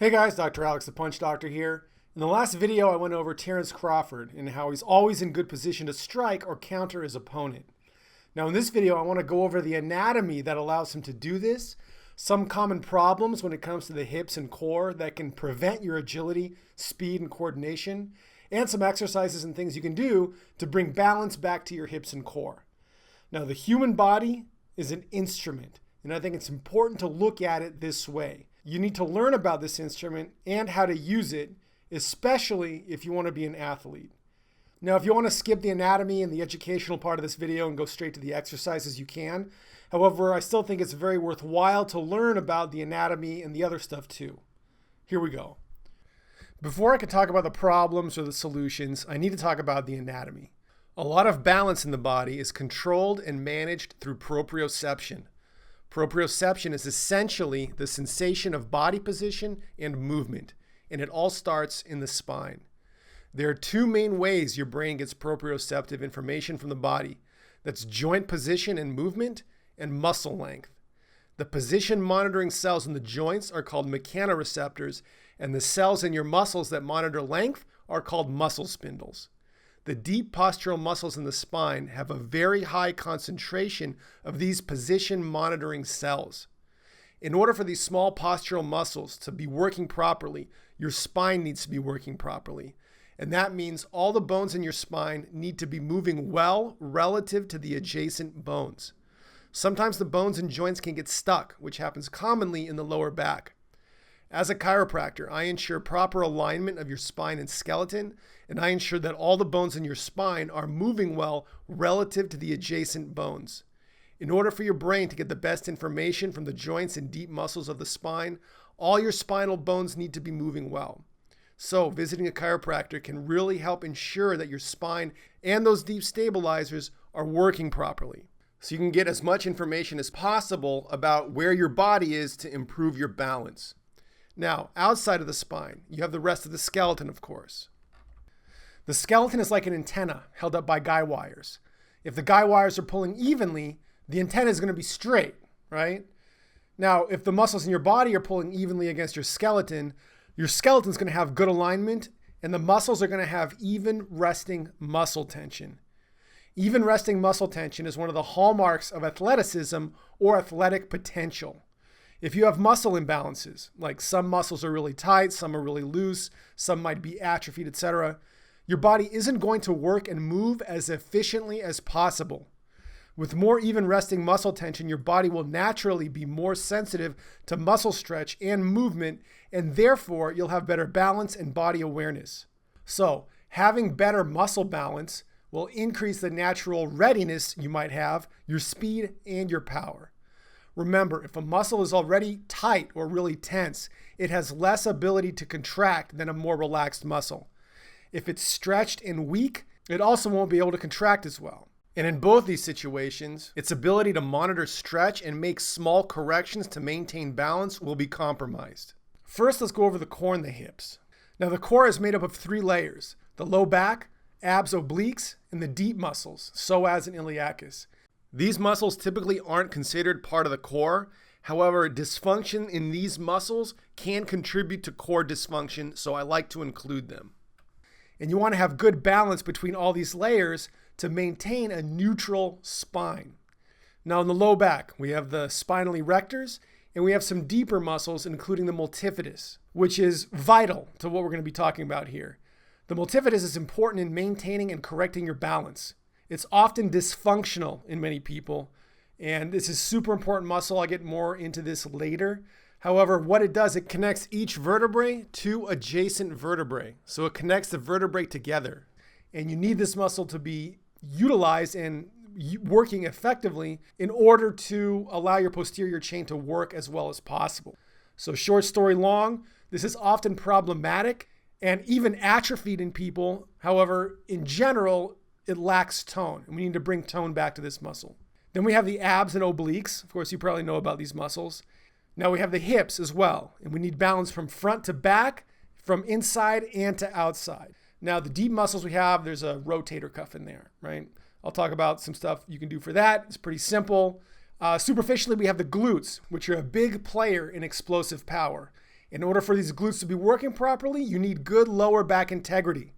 Hey guys, Dr. Alex the Punch Doctor here. In the last video I went over Terrence Crawford and how he's always in good position to strike or counter his opponent. Now in this video I want to go over the anatomy that allows him to do this, some common problems when it comes to the hips and core that can prevent your agility, speed, and coordination, and some exercises and things you can do to bring balance back to your hips and core. Now the human body is an instrument, and I think it's important to look at it this way. You need to learn about this instrument and how to use it, especially if you want to be an athlete. Now, if you want to skip the anatomy and the educational part of this video and go straight to the exercises, you can. However, I still think it's very worthwhile to learn about the anatomy and the other stuff too. Here we go. Before I can talk about the problems or the solutions, I need to talk about the anatomy. A lot of balance in the body is controlled and managed through proprioception. Proprioception is essentially the sensation of body position and movement, and it all starts in the spine. There are two main ways your brain gets proprioceptive information from the body. That's joint position and movement, and muscle length. The position monitoring cells in the joints are called mechanoreceptors, and the cells in your muscles that monitor length are called muscle spindles. The deep postural muscles in the spine have a very high concentration of these position monitoring cells. In order for these small postural muscles to be working properly, your spine needs to be working properly. And that means all the bones in your spine need to be moving well relative to the adjacent bones. Sometimes the bones and joints can get stuck, which happens commonly in the lower back. As a chiropractor, I ensure proper alignment of your spine and skeleton, and I ensure that all the bones in your spine are moving well relative to the adjacent bones. In order for your brain to get the best information from the joints and deep muscles of the spine, all your spinal bones need to be moving well. So visiting a chiropractor can really help ensure that your spine and those deep stabilizers are working properly. So you can get as much information as possible about where your body is to improve your balance. Now, outside of the spine, you have the rest of the skeleton, of course. The skeleton is like an antenna held up by guy wires. If the guy wires are pulling evenly, the antenna is going to be straight, right? Now, if the muscles in your body are pulling evenly against your skeleton is going to have good alignment, and the muscles are going to have even resting muscle tension. Even resting muscle tension is one of the hallmarks of athleticism or athletic potential. If you have muscle imbalances, like some muscles are really tight, some are really loose, some might be atrophied, etc., your body isn't going to work and move as efficiently as possible. With more even resting muscle tension, your body will naturally be more sensitive to muscle stretch and movement, and therefore you'll have better balance and body awareness. So, having better muscle balance will increase the natural readiness you might have, your speed, and your power. Remember, if a muscle is already tight or really tense, it has less ability to contract than a more relaxed muscle. If it's stretched and weak, it also won't be able to contract as well. And in both these situations, its ability to monitor stretch and make small corrections to maintain balance will be compromised. First, let's go over the core and the hips. Now, the core is made up of three layers: the low back, abs obliques, and the deep muscles, psoas and iliacus. These muscles typically aren't considered part of the core. However, dysfunction in these muscles can contribute to core dysfunction, so I like to include them. And you want to have good balance between all these layers to maintain a neutral spine. Now in the low back, we have the spinal erectors, and we have some deeper muscles, including the multifidus, which is vital to what we're going to be talking about here. The multifidus is important in maintaining and correcting your balance. It's often dysfunctional in many people, and this is super important muscle. I'll get more into this later. However, what it does, it connects each vertebrae to adjacent vertebrae. So it connects the vertebrae together. And you need this muscle to be utilized and working effectively in order to allow your posterior chain to work as well as possible. So short story long, this is often problematic and even atrophied in people. However, in general, it lacks tone, and we need to bring tone back to this muscle. Then we have the abs and obliques. Of course, you probably know about these muscles. Now we have the hips as well, and we need balance from front to back, from inside and to outside. Now the deep muscles we have, there's a rotator cuff in there, right? I'll talk about some stuff you can do for that. It's pretty simple. Superficially, we have the glutes, which are a big player in explosive power. In order for these glutes to be working properly, you need good lower back integrity.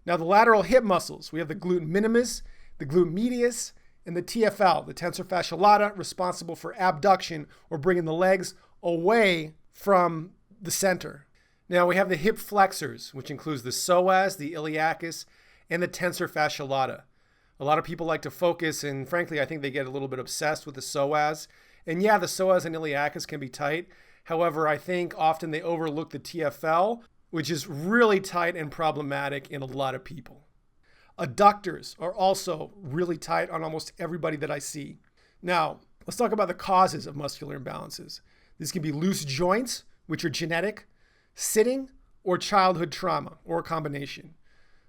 Now, the lateral hip muscles, we have the glute minimus, the glute medius, and the TFL, the tensor fasciae lata, responsible for abduction or bringing the legs away from the center. Now, we have the hip flexors, which includes the psoas, the iliacus, and the tensor fasciae lata. A lot of people like to focus, and frankly, I think they get a little bit obsessed with the psoas. And yeah, the psoas and iliacus can be tight. However, I think often they overlook the TFL, which is really tight and problematic in a lot of people. Adductors are also really tight on almost everybody that I see. Now, let's talk about the causes of muscular imbalances. This can be loose joints, which are genetic, sitting, or childhood trauma, or a combination.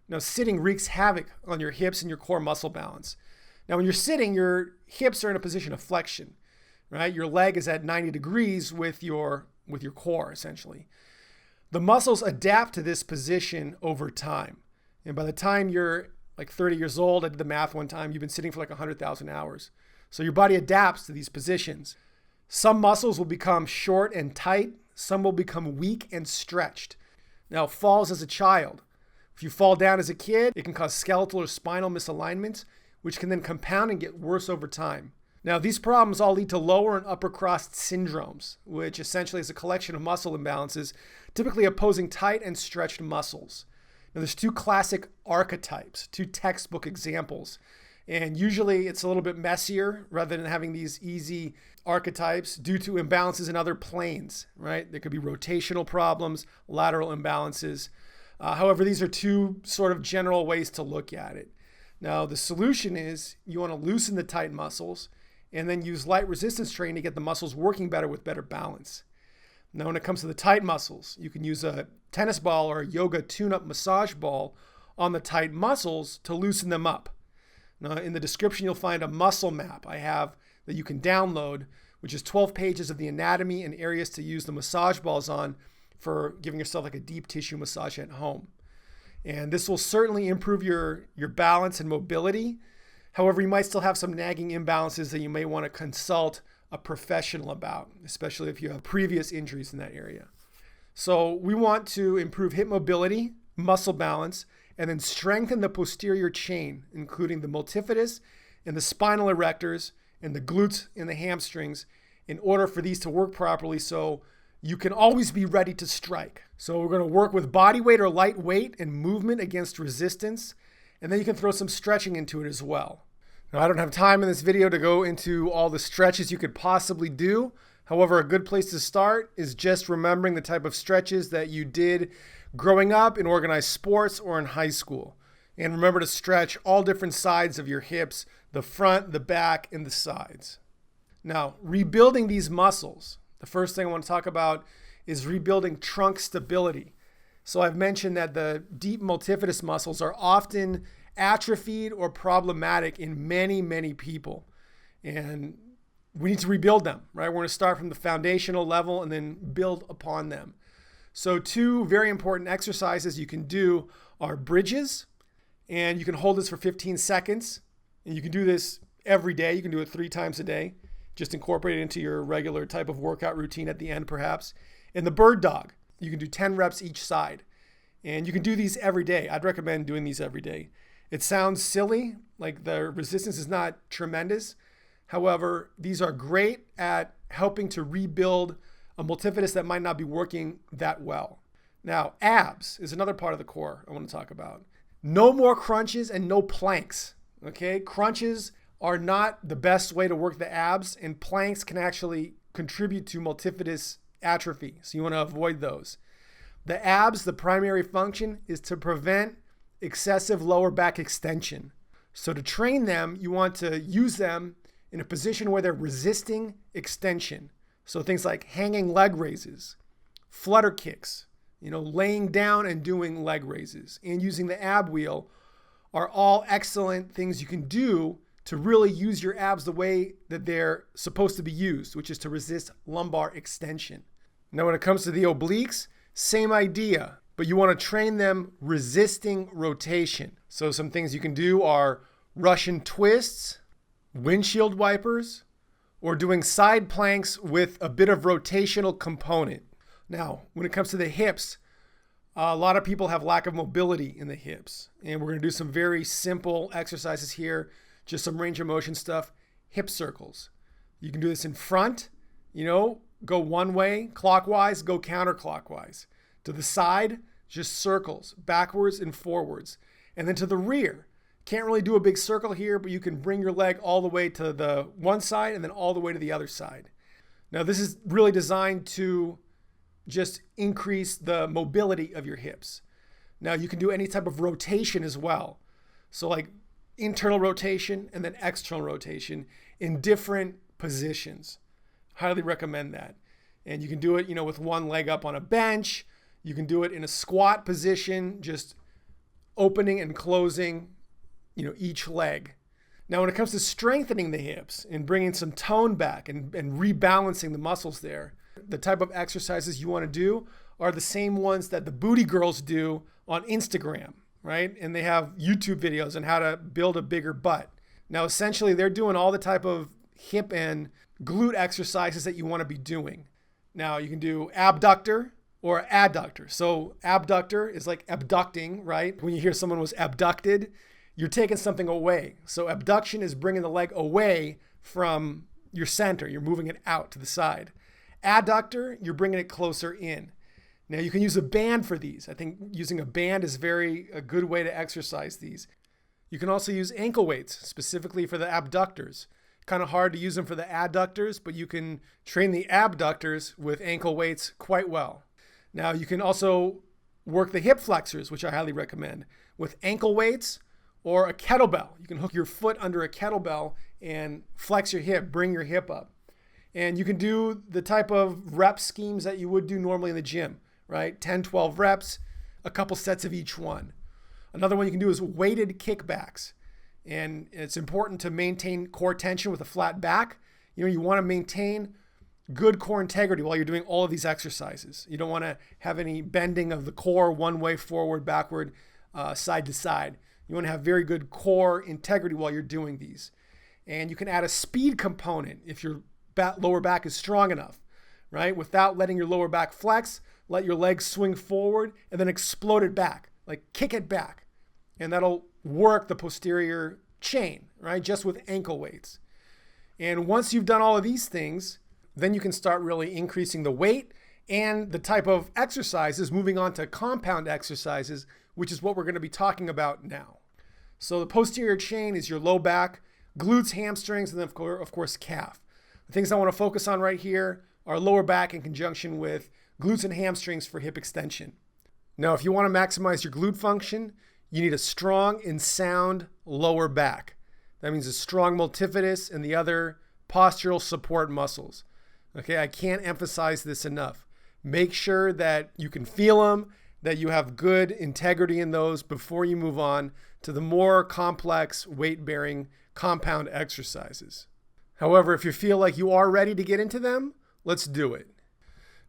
Now, sitting wreaks havoc on your hips and your core muscle balance. Now, when you're sitting, your hips are in a position of flexion, right? Your leg is at 90 degrees with your core, essentially. The muscles adapt to this position over time. And by the time you're like 30 years old, I did the math one time, you've been sitting for like 100,000 hours. So your body adapts to these positions. Some muscles will become short and tight. Some will become weak and stretched. Now, falls as a child. If you fall down as a kid, it can cause skeletal or spinal misalignments, which can then compound and get worse over time. Now, these problems all lead to lower and upper cross syndromes, which essentially is a collection of muscle imbalances, typically opposing tight and stretched muscles. Now, there's two classic archetypes, two textbook examples, and usually it's a little bit messier rather than having these easy archetypes due to imbalances in other planes, right? There could be rotational problems, lateral imbalances. However, these are two sort of general ways to look at it. Now, the solution is you want to loosen the tight muscles and then use light resistance training to get the muscles working better with better balance. Now, when it comes to the tight muscles, you can use a tennis ball or a yoga tune-up massage ball on the tight muscles to loosen them up. Now, in the description, you'll find a muscle map I have that you can download, which is 12 pages of the anatomy and areas to use the massage balls on for giving yourself like a deep tissue massage at home. And this will certainly improve your balance and mobility. However, you might still have some nagging imbalances that you may want to consult a professional about, especially if you have previous injuries in that area. So we want to improve hip mobility, muscle balance, and then strengthen the posterior chain, including the multifidus and the spinal erectors and the glutes and the hamstrings, in order for these to work properly so you can always be ready to strike. So we're going to work with body weight or light weight and movement against resistance, and then you can throw some stretching into it as well. Now, I don't have time in this video to go into all the stretches you could possibly do. However, a good place to start is just remembering the type of stretches that you did growing up in organized sports or in high school. And remember to stretch all different sides of your hips, the front, the back, and the sides. Now, rebuilding these muscles. The first thing I want to talk about is rebuilding trunk stability. So I've mentioned that the deep multifidus muscles are often atrophied or problematic in many, many people. And we need to rebuild them, right? We're going to start from the foundational level and then build upon them. So two very important exercises you can do are bridges, and you can hold this for 15 seconds. And you can do this every day. You can do it 3 times a day. Just incorporate it into your regular type of workout routine at the end, perhaps. And the bird dog, you can do 10 reps each side. And you can do these every day. I'd recommend doing these every day. It sounds silly, like the resistance is not tremendous. However, these are great at helping to rebuild a multifidus that might not be working that well. Now, abs is another part of the core I want to talk about. No more crunches and no planks, okay? Crunches are not the best way to work the abs, and planks can actually contribute to multifidus atrophy, so you want to avoid those. The abs, the primary function is to prevent excessive lower back extension. So to train them, you want to use them in a position where they're resisting extension. So things like hanging leg raises, flutter kicks, laying down and doing leg raises, and using the ab wheel are all excellent things you can do to really use your abs the way that they're supposed to be used, which is to resist lumbar extension. Now, when it comes to the obliques, same idea, but you want to train them resisting rotation. So some things you can do are Russian twists, windshield wipers, or doing side planks with a bit of rotational component. Now, when it comes to the hips, a lot of people have lack of mobility in the hips. And we're going to do some very simple exercises here, just some range of motion stuff. Hip circles. You can do this in front, go one way, clockwise, go counterclockwise. To the side, just circles, backwards and forwards. And then to the rear. Can't really do a big circle here, but you can bring your leg all the way to the one side and then all the way to the other side. Now, this is really designed to just increase the mobility of your hips. Now, you can do any type of rotation as well. So like internal rotation and then external rotation in different positions. Highly recommend that. And you can do it, with one leg up on a bench. You can do it in a squat position, just opening and closing, each leg. Now, when it comes to strengthening the hips and bringing some tone back and rebalancing the muscles there, the type of exercises you want to do are the same ones that the booty girls do on Instagram, right? And they have YouTube videos on how to build a bigger butt. Now, essentially, they're doing all the type of hip and glute exercises that you want to be doing. Now, you can do abductor or adductor. So abductor is like abducting, right? When you hear someone was abducted, you're taking something away. So abduction is bringing the leg away from your center. You're moving it out to the side. Adductor, you're bringing it closer in. Now, you can use a band for these. I think using a band is a good way to exercise these. You can also use ankle weights, specifically for the abductors. Kind of hard to use them for the adductors, but you can train the abductors with ankle weights quite well. Now, you can also work the hip flexors, which I highly recommend, with ankle weights or a kettlebell. You can hook your foot under a kettlebell and flex your hip, bring your hip up. And you can do the type of rep schemes that you would do normally in the gym, right? 10, 12 reps, a couple sets of each one. Another one you can do is weighted kickbacks. And it's important to maintain core tension with a flat back. You want to maintain good core integrity while you're doing all of these exercises. You don't want to have any bending of the core one way, forward, backward, side to side. You want to have very good core integrity while you're doing these. And you can add a speed component if your lower back is strong enough, right? Without letting your lower back flex, let your legs swing forward and then explode it back, like kick it back. And that'll work the posterior chain, right? Just with ankle weights. And once you've done all of these things, then you can start really increasing the weight and the type of exercises, moving on to compound exercises, which is what we're going to be talking about now. So the posterior chain is your low back, glutes, hamstrings, and then of course calf. The things I want to focus on right here are lower back in conjunction with glutes and hamstrings for hip extension. Now, if you want to maximize your glute function, you need a strong and sound lower back. That means a strong multifidus and the other postural support muscles. Okay, I can't emphasize this enough. Make sure that you can feel them, that you have good integrity in those before you move on to the more complex weight-bearing compound exercises. However, if you feel like you are ready to get into them, let's do it.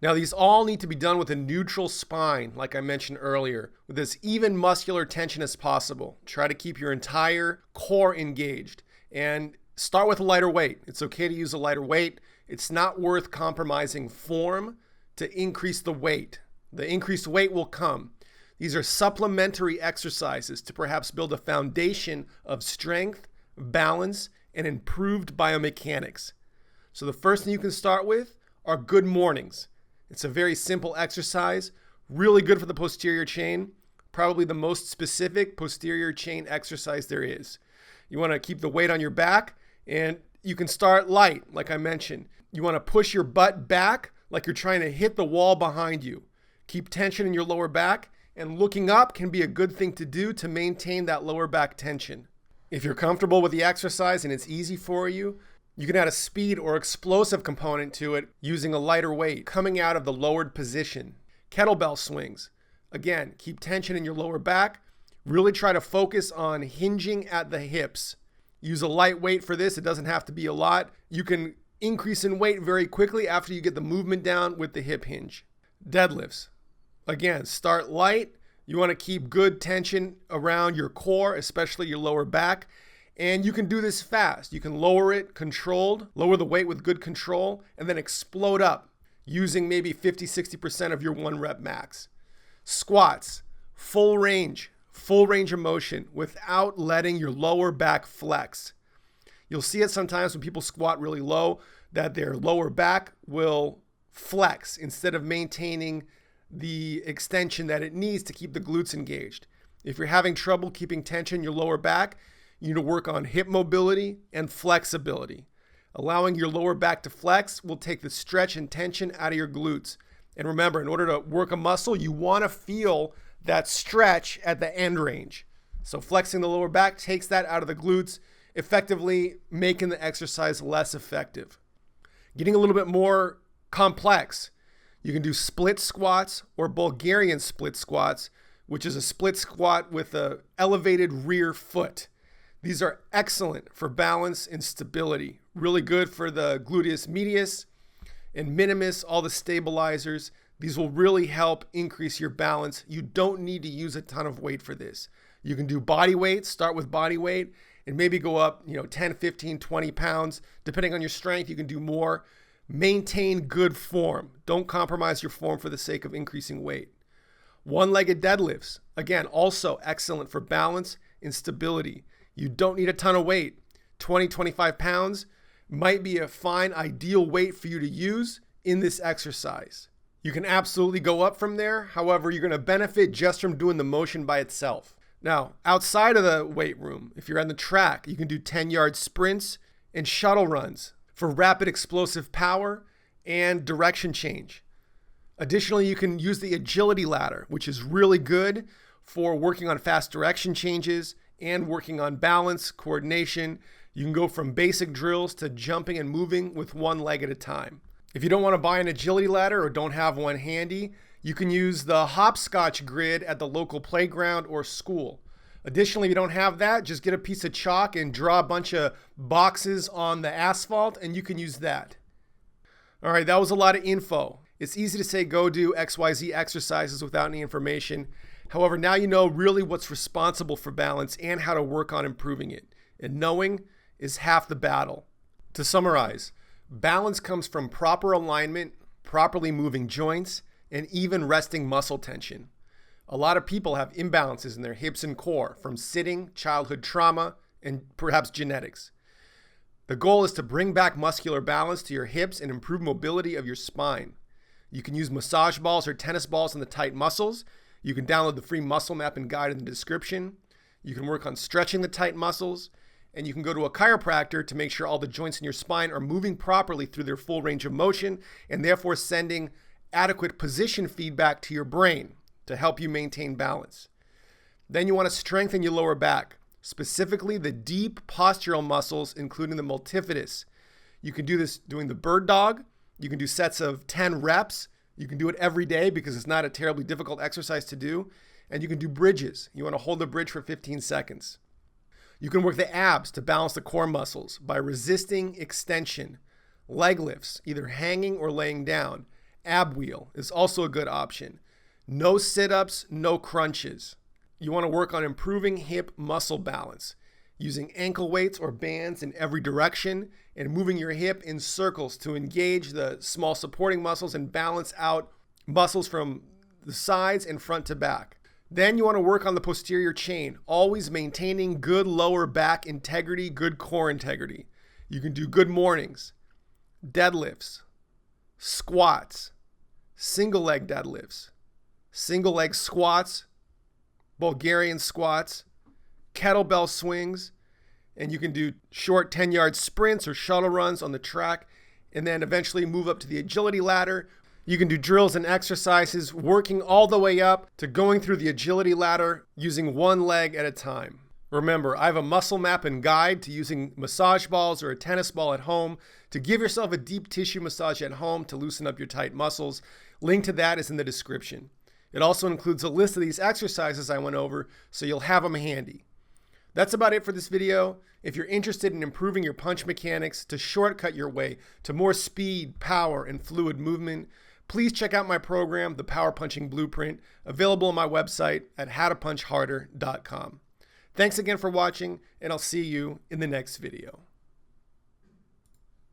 Now, these all need to be done with a neutral spine, like I mentioned earlier, with as even muscular tension as possible. Try to keep your entire core engaged and start with a lighter weight. It's okay to use a lighter weight. It's not worth compromising form to increase the weight. The increased weight will come. These are supplementary exercises to perhaps build a foundation of strength, balance, and improved biomechanics. So the first thing you can start with are good mornings. It's a very simple exercise, really good for the posterior chain, probably the most specific posterior chain exercise there is. You want to keep the weight on your back, and you can start light, like I mentioned. You want to push your butt back like you're trying to hit the wall behind you. Keep tension in your lower back, and looking up can be a good thing to do to maintain that lower back tension. If you're comfortable with the exercise and it's easy for you, you can add a speed or explosive component to it using a lighter weight coming out of the lowered position. Kettlebell swings. Again, keep tension in your lower back. Really try to focus on hinging at the hips. Use a light weight for this. It doesn't have to be a lot. You can increase in weight very quickly after you get the movement down with the hip hinge. Deadlifts. Again, start light. You want to keep good tension around your core, especially your lower back. And you can do this fast. You can lower it controlled, lower the weight with good control, and then explode up. using maybe 50-60% of your 1 rep max. Squats, full range of motion without letting your lower back flex. You'll see it sometimes when people squat really low that their lower back will flex instead of maintaining the extension that it needs to keep the glutes engaged. If you're having trouble keeping tension in your lower back, you need to work on hip mobility and flexibility. Allowing your lower back to flex will take the stretch and tension out of your glutes. And remember, in order to work a muscle, you want to feel that stretch at the end range. So flexing the lower back takes that out of the glutes, effectively making the exercise less effective. Getting a little bit more complex, you can do split squats or Bulgarian split squats, which is a split squat with an elevated rear foot. These are excellent for balance and stability. Really good for the gluteus medius and minimus, all the stabilizers. These will really help increase your balance. You don't need to use a ton of weight for this. You can do body weight, start with body weight, and maybe go up 10, 15, 20 pounds. Depending on your strength, you can do more. Maintain good form. Don't compromise your form for the sake of increasing weight. One-legged deadlifts, again, also excellent for balance and stability. You don't need a ton of weight. 20, 25 pounds might be a fine, ideal weight for you to use in this exercise. You can absolutely go up from there. However, you're going to benefit just from doing the motion by itself. Now, outside of the weight room, if you're on the track, you can do 10-yard sprints and shuttle runs for rapid explosive power and direction change. Additionally, you can use the agility ladder, which is really good for working on fast direction changes and working on balance, coordination. You can go from basic drills to jumping and moving with one leg at a time. If you don't want to buy an agility ladder or don't have one handy, you can use the hopscotch grid at the local playground or school. Additionally, if you don't have that, just get a piece of chalk and draw a bunch of boxes on the asphalt and you can use that. All right, that was a lot of info. It's easy to say go do XYZ exercises without any information. However, now you know really what's responsible for balance and how to work on improving it. And knowing is half the battle. To summarize, balance comes from proper alignment, properly moving joints, and even resting muscle tension. A lot of people have imbalances in their hips and core from sitting, childhood trauma, and perhaps genetics. The goal is to bring back muscular balance to your hips and improve mobility of your spine. You can use massage balls or tennis balls on the tight muscles. You can download the free muscle map and guide in the description. You can work on stretching the tight muscles. And you can go to a chiropractor to make sure all the joints in your spine are moving properly through their full range of motion and therefore sending adequate position feedback to your brain to help you maintain balance. Then you want to strengthen your lower back, specifically the deep postural muscles, including the multifidus. You can do this doing the bird dog. You can do sets of 10 reps. You can do it every day because it's not a terribly difficult exercise to do. And you can do bridges. You want to hold the bridge for 15 seconds. You can work the abs to balance the core muscles by resisting extension. Leg lifts, either hanging or laying down. Ab wheel is also a good option. No sit-ups, no crunches. You want to work on improving hip muscle balance, using ankle weights or bands in every direction and moving your hip in circles to engage the small supporting muscles and balance out muscles from the sides and front to back. Then you want to work on the posterior chain, always maintaining good lower back integrity, good core integrity. You can do good mornings, deadlifts, squats, single leg deadlifts, single leg squats, Bulgarian squats, kettlebell swings, and you can do short 10-yard sprints or shuttle runs on the track, and then eventually move up to the agility ladder. You can do drills and exercises working all the way up to going through the agility ladder using one leg at a time. Remember, I have a muscle map and guide to using massage balls or a tennis ball at home to give yourself a deep tissue massage at home to loosen up your tight muscles. Link to that is in the description. It also includes a list of these exercises I went over, so you'll have them handy. That's about it for this video. If you're interested in improving your punch mechanics to shortcut your way to more speed, power, and fluid movement, please check out my program, The Power Punching Blueprint, available on my website at howtopunchharder.com. Thanks again for watching, and I'll see you in the next video.